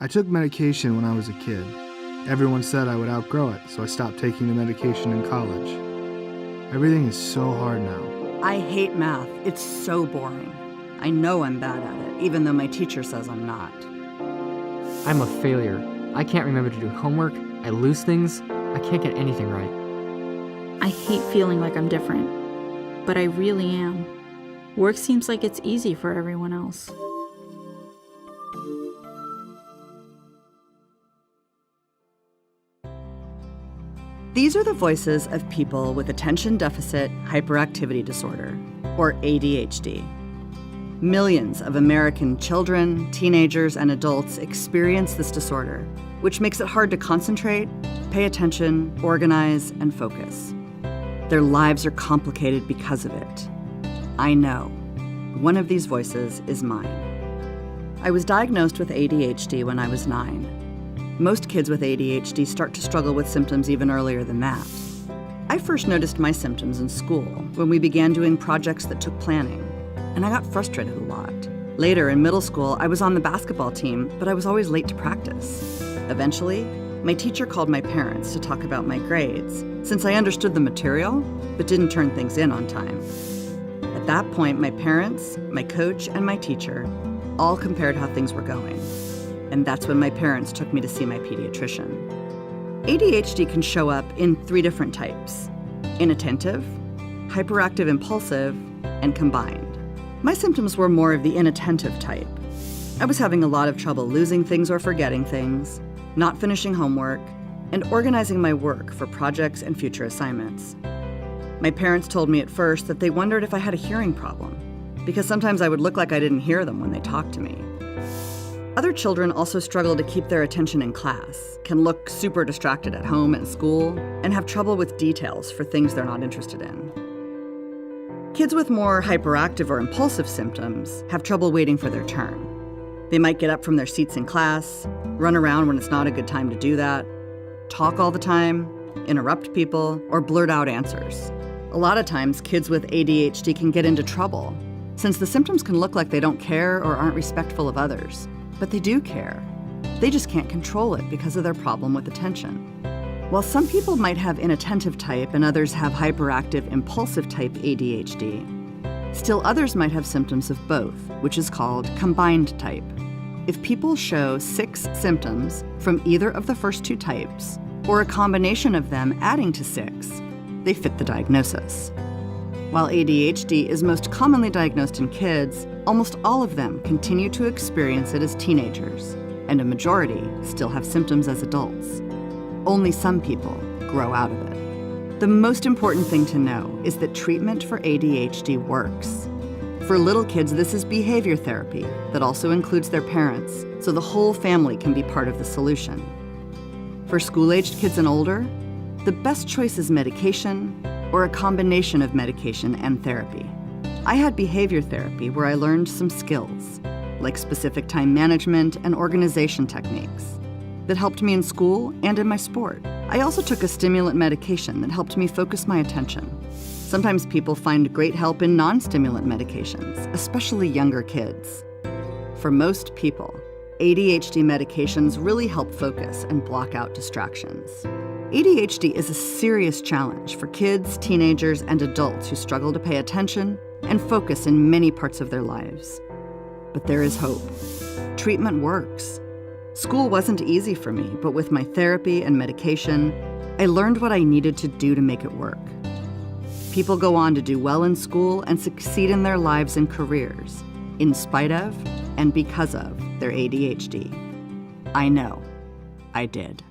I took medication when I was a kid. Everyone said I would outgrow it, so I stopped taking the medication in college. Everything is so hard now. I hate math. It's so boring. I know I'm bad at it, even though my teacher says I'm not. I'm a failure. I can't remember to do homework, I lose things, I can't get anything right. I hate feeling like I'm different, but I really am. Work seems like it's easy for everyone else. These are the voices of people with attention deficit hyperactivity disorder, or ADHD. Millions of American children, teenagers, and adults experience this disorder, which makes it hard to concentrate, pay attention, organize, and focus. Their lives are complicated because of it. I know. One of these voices is mine. I was diagnosed with ADHD when I was 9. Most kids with ADHD start to struggle with symptoms even earlier than that. I first noticed my symptoms in school when we began doing projects that took planning, and I got frustrated a lot. Later, in middle school, I was on the basketball team, but I was always late to practice. Eventually, my teacher called my parents to talk about my grades, since I understood the material, but didn't turn things in on time. At that point, my parents, my coach, and my teacher all compared how things were going. And that's when my parents took me to see my pediatrician. ADHD can show up in 3 different types: inattentive, hyperactive impulsive, and combined. My symptoms were more of the inattentive type. I was having a lot of trouble losing things or forgetting things, not finishing homework, and organizing my work for projects and future assignments. My parents told me at first that they wondered if I had a hearing problem, because sometimes I would look like I didn't hear them when they talked to me. Other children also struggle to keep their attention in class, can look super distracted at home and school, and have trouble with details for things they're not interested in. Kids with more hyperactive or impulsive symptoms have trouble waiting for their turn. They might get up from their seats in class, run around when it's not a good time to do that, talk all the time, interrupt people, or blurt out answers. A lot of times, kids with ADHD can get into trouble, since the symptoms can look like they don't care or aren't respectful of others. But they do care. They just can't control it because of their problem with attention. While some people might have inattentive type and others have hyperactive impulsive type ADHD, still others might have symptoms of both, which is called combined type. If people show 6 symptoms from either of the first 2 types, or a combination of them adding to 6, they fit the diagnosis. While ADHD is most commonly diagnosed in kids, almost all of them continue to experience it as teenagers, and a majority still have symptoms as adults. Only some people grow out of it. The most important thing to know is that treatment for ADHD works. For little kids, this is behavior therapy that also includes their parents, so the whole family can be part of the solution. For school-aged kids and older, the best choice is medication or a combination of medication and therapy. I had behavior therapy where I learned some skills, like specific time management and organization techniques, that helped me in school and in my sport. I also took a stimulant medication that helped me focus my attention. Sometimes people find great help in non-stimulant medications, especially younger kids. For most people, ADHD medications really help focus and block out distractions. ADHD is a serious challenge for kids, teenagers, and adults who struggle to pay attention and focus in many parts of their lives. But there is hope. Treatment works. School wasn't easy for me, but with my therapy and medication, I learned what I needed to do to make it work. People go on to do well in school and succeed in their lives and careers, in spite of and because of their ADHD. I know. I did.